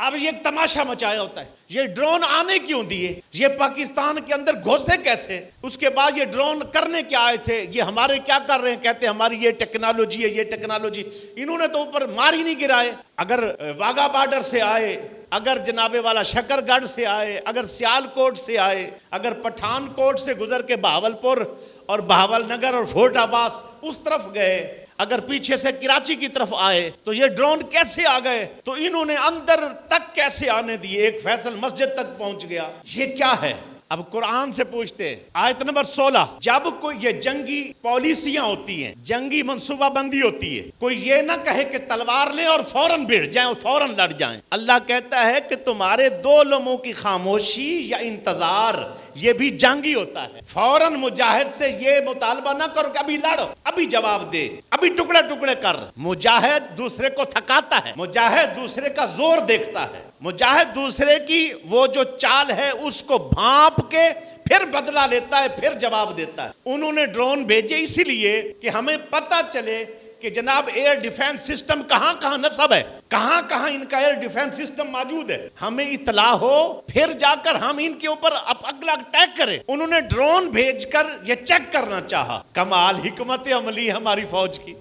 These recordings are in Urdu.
اب یہ ایک تماشا مچایا ہوتا ہے، یہ ڈرون آنے کیوں دیے، یہ پاکستان کے اندر گھسے کیسے، اس کے بعد یہ ڈرون کرنے کیا آئے تھے، یہ ہمارے کیا کر رہے ہیں، کہتے ہیں ہماری یہ ٹیکنالوجی ہے، یہ ٹیکنالوجی، انہوں نے تو اوپر مار ہی نہیں گرائے۔ اگر واگا بارڈر سے آئے، اگر جناب والا شکر گڑھ سے آئے، اگر سیال کوٹ سے آئے، اگر پٹھان کوٹ سے گزر کے بہاولپور اور بہاول نگر اور فورٹ عباس اس طرف گئے، اگر پیچھے سے کراچی کی طرف آئے تو یہ ڈرون کیسے آ گئے، تو انہوں نے اندر تک کیسے آنے دیے، ایک فیصل مسجد تک پہنچ گیا۔ یہ کیا ہے؟ اب قرآن سے پوچھتے ہیں، آیت نمبر 16، جب کوئی یہ جنگی پالیسیاں ہوتی ہیں، جنگی منصوبہ بندی ہوتی ہے، کوئی یہ نہ کہے کہ تلوار لیں اور فوراً بھیڑ جائیں اور فوراً لڑ جائیں۔ اللہ کہتا ہے کہ تمہارے دو لمحوں کی خاموشی یا انتظار یہ بھی جنگی ہوتا ہے۔ فوراً مجاہد سے یہ مطالبہ نہ کرو کہ ابھی لڑو، ابھی جواب دے، ابھی ٹکڑے ٹکڑے کر۔ مجاہد دوسرے کو تھکاتا ہے، مجاہد دوسرے کا زور دیکھتا ہے، مجاہد دوسرے کی وہ جو چال ہے اس کو بھانپ کے پھر بدلہ لیتا ہے، پھر جواب دیتا ہے۔ انہوں نے ڈرون بھیجے اسی لیے کہ ہمیں پتہ چلے کہ جناب ایئر ڈیفنس سسٹم کہاں کہاں نصب ہے، کہاں کہاں ان کا ایئر ڈیفنس سسٹم موجود ہے، ہمیں اطلاع ہو، پھر جا کر ہم ان کے اوپر اگلا اٹیک کریں۔ انہوں نے ڈرون بھیج کر یہ چیک کرنا چاہا۔ کمال حکمت عملی ہماری فوج کی،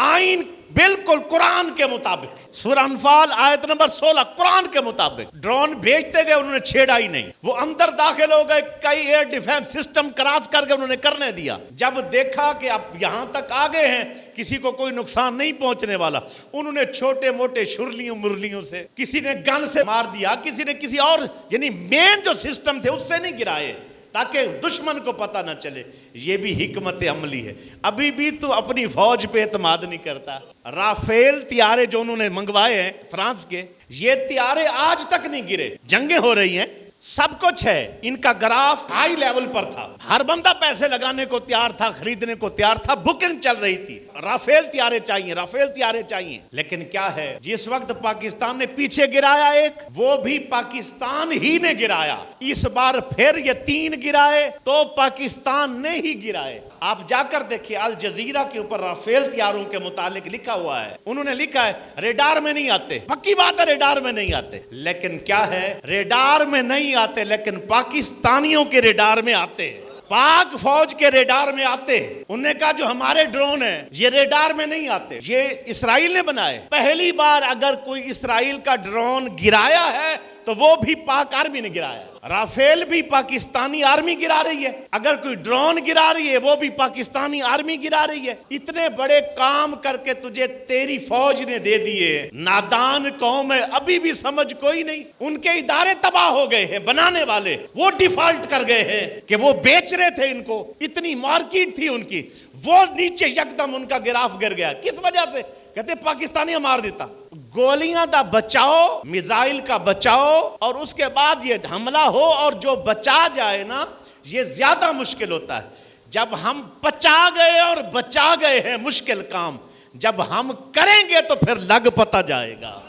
آئین بالکل قرآن کے مطابق، سورہ انفال آیت نمبر 16 قرآن کے مطابق ڈرون بھیجتے گئے، انہوں نے چھیڑا ہی نہیں، وہ اندر داخل ہو گئے، کئی ایئر ڈیفنس سسٹم کراس کر کے انہوں نے کرنے دیا۔ جب دیکھا کہ اب یہاں تک آ گئے ہیں، کسی کو کوئی نقصان نہیں پہنچنے والا، انہوں نے چھوٹے موٹے شرلیوں مرلیوں سے، کسی نے گن سے مار دیا، کسی نے کسی اور، یعنی مین جو سسٹم تھے اس سے نہیں گرائے تاکہ دشمن کو پتہ نہ چلے۔ یہ بھی حکمت عملی ہے۔ ابھی بھی تو اپنی فوج پہ اعتماد نہیں کرتا۔ رافیل طیارے جو انہوں نے منگوائے ہیں فرانس کے، یہ طیارے آج تک نہیں گرے، جنگیں ہو رہی ہیں، سب کچھ ہے، ان کا گراف ہائی لیول پر تھا، ہر بندہ پیسے لگانے کو تیار تھا، خریدنے کو تیار تھا، بکنگ چل رہی تھی، رافیل طیارے چاہیے، رافیل طیارے چاہیے۔ لیکن کیا ہے، جس وقت پاکستان نے پیچھے گرایا ایک، وہ بھی پاکستان ہی نے گرایا۔ اس بار پھر یہ 3 گرائے تو پاکستان نے ہی گرائے۔ آپ جا کر دیکھیں، الجزیرہ کے اوپر رافیل طیاروں کے متعلق لکھا ہوا ہے، انہوں نے لکھا ہے ریڈار میں نہیں آتے، پکی بات ہے ریڈار میں نہیں آتے، لیکن کیا ہے، ریڈار میں نہیں آتے لیکن پاکستانیوں کے ریڈار میں آتے ہیں، پاک فوج کے ریڈار میں آتے ہیں۔ انہوں نے کہا جو ہمارے ڈرون ہیں یہ ریڈار میں نہیں آتے، یہ اسرائیل نے بنائے۔ پہلی بار اگر کوئی اسرائیل کا ڈرون گرایا ہے تو وہ بھی پاک آرمی نے گرایا۔ رافیل بھی پاکستانی آرمی گرا رہی ہے، اگر کوئی ڈرون گرا رہی ہے وہ بھی پاکستانی آرمی گرا رہی ہے۔ اتنے بڑے کام کر کے تجھے تیری فوج نے دے دیے، نادان قوم ہے، ابھی بھی سمجھ کوئی نہیں۔ ان کے ادارے تباہ ہو گئے ہیں، بنانے والے وہ ڈیفالٹ کر گئے ہیں کہ وہ بیچ رہے تھے ان کو، اتنی مارکیٹ تھی ان کی، وہ نیچے یکدم ان کا گراف گر گیا۔ کس وجہ سے؟ کہتے پاکستانی مار دیتا۔ گولیاں دا بچاؤ، میزائل کا بچاؤ، اور اس کے بعد یہ حملہ ہو اور جو بچا جائے نا، یہ زیادہ مشکل ہوتا ہے۔ جب ہم بچا گئے اور بچا گئے ہیں مشکل کام، جب ہم کریں گے تو پھر لگ پتہ جائے گا۔